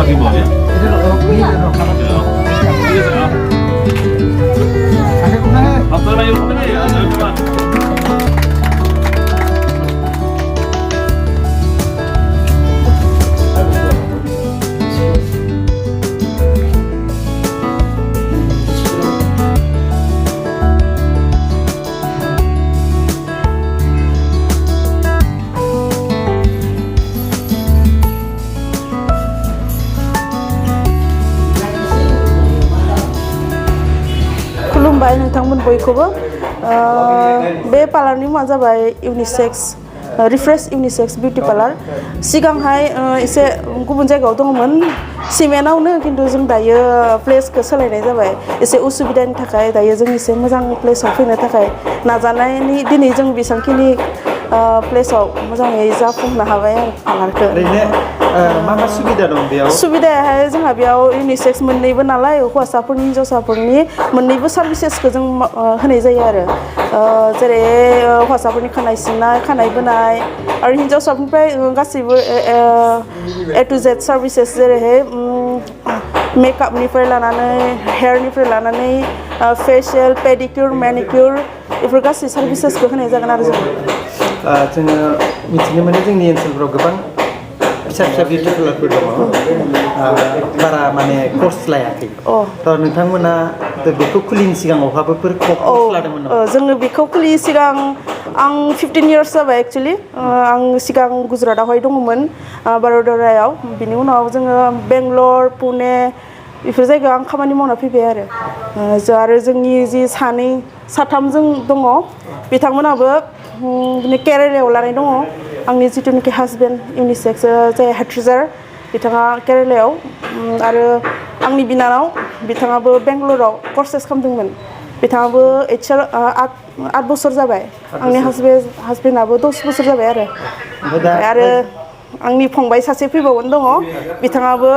pakai bawahnya? Ini loh, ini loh, kamar. Iya, saya. Ada guna ya? Apa lagi rumahnya ya? Ada apa? खुलुमबाय नोंथांमोन बयखौबो बे पार्लारनि मुङा जाबाय unisex refresh unisex beauty parlour सिगांहाय एसे गुबुन जायगायाव दङमोन सिमेन्टआवनो खिन्थु जों दायो प्लेसखौ सोलायनाय जाबाय एसे उसुबिदानि थाखाय दायो जों एसे मोजां प्लेसाव फैनो थाखाय नाजानायनि दिनै जों बेसांखिनि प्लेसाव मोजाङै जाफुंनो हाबाय आरो पार्लारखौ मा मा सुबिदा दं बेयाव? सुबिदायाहाय जोंहा बेयाव यूनिसेक्स मोननैबो नालाय हौवासाफोरनि हिन्जावसाफोरनि मोननैबो सार्भिसेसखौ जों होनाय जायो आरो जेरै हौवासाफोरनि खानाय सिननाय खानाय बोनाय आरो हिन्जावसाफोरनिफ्राय गासैबो ए टु जेड सार्भिसेस जेरैहाय मेकआपनिफ्राय लानानै हेयारनिफ्राय लानानै फेशियल पेडिक्युर मेनिक्युर बेफोर गासै सार्भिसेसखौ होनाय जागोन आरो जोङो मिथिनो मोनो जोंनि ओनसोलफोराव गोबां फिसा फिसा बिउटी पार्लारफोर दङ बारा माने कर्स लायाखै थ' नोंथांमोना बेखौ खुलिनि सिगां बहाबाफोर कर्स लादोंमोन नामा? जोङो बेखौ खुलियै सिगां आं 15 इयार्स जाबाय एक्चुअलि आं सिगां गुजरातआवहाय दङमोन बड'दरायाव बिनि उनाव जोङो बेंगलर पुने बेफोर जायगायाव आं खामानि मावना फैबाय आरो जोंनि जि सानै साथामजों दङ बिथांमोनाबो केरेलायाव लानाय दङ आंनि जिथुनिखि हासबेन्ड यूनिसेक्स जाय हेडट्रेजार बिथाङा केरेलायाव आरो आंनि बिनानाव बिथाङाबो बेंगलराव कर्सेस खालामदोंमोन बिथाङाबो आठ बोसोर जाबाय आंनि हासबेन्डआबो 10 बोसोर जाबाय आरो आंनि फंबाय सासे फैबावगोन दङ बिथाङाबो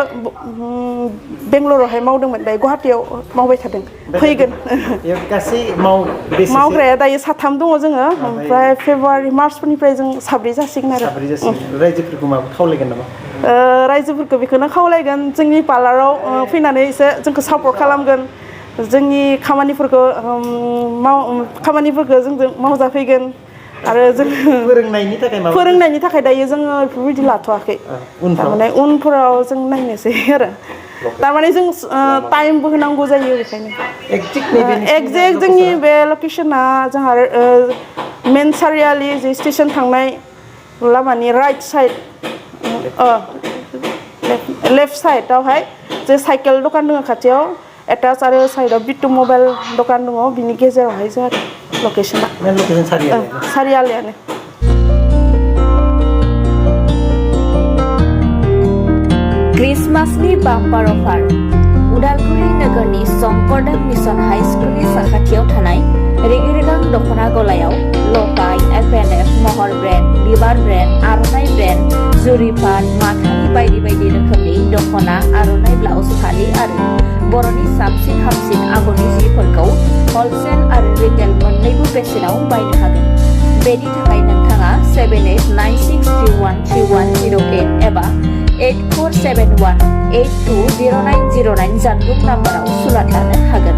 बेंगलरावहाय मावदोंमोन दायो गुवाहाटियाव मावबाय थादों फैगोन गासै मावग्राया दायो साथाम दङ जोङो ओमफ्राय फेब्रुवारि मार्चफोरनिफ्राय जों साब्रै जासिगोन आरो रायजोफोरखौ माबा खावलायगोन नामा? रायजोफोरखौ बेखौनो खावलायगोन जोंनि पार्लाराव फैनानै एसे जोंखौ सापर्ट खालामगोन जोंनि खामानिफोरखौ जोंजों मावजाफैगोन आरो जों फोरोंनायनि थाखाय दायो जोङो बेफोरबायदि लाथ'वाखै थारमाने उनफोराव जों नायनोसै आरो थारमाने जों टाइमबो होनांगौ जायो बेखायनो एक्जेक्ट जोंनि बे लकेसना जोंहा मेन सारियालि जे स्टेसन थांनाय लामानि राइट साइड लेफ्ट साइडआवहाय जे साइकेल दखान दङ खाथियाव एटाच आरो साइडआव बिटु मबाइल दखान दङ बिनि गेजेरावहाय जोंहा लकेसना सारियालियानो क्रिसमासनि बाम्पार अफार उदालगुरि नोगोरनि शंकरदेव मिशन हाई स्कुलनि साखाथियाव थानाय रेगे रेगां दख'ना गलायाव लफाय एफ&एफ महर ब्रेन्ड बिबार ब्रेन्ड आर'नाइ ब्रेन्ड जुरिपाट माथानि बायदि बायदि रोखोमनि दख'ना आर'नाइ ब्लाउस फालि आरो बर'नि साबसिन हामसिन आगरनि जिफोरखौ हलसेल आरो रिटेल मोन्नैबो बेसेनाव बायनो हागोन बेनि थाखाय नोंथाङा 7896313108 एबा 8471820909 जानबुं नाम्बाराव सुलाद लानो हागोन।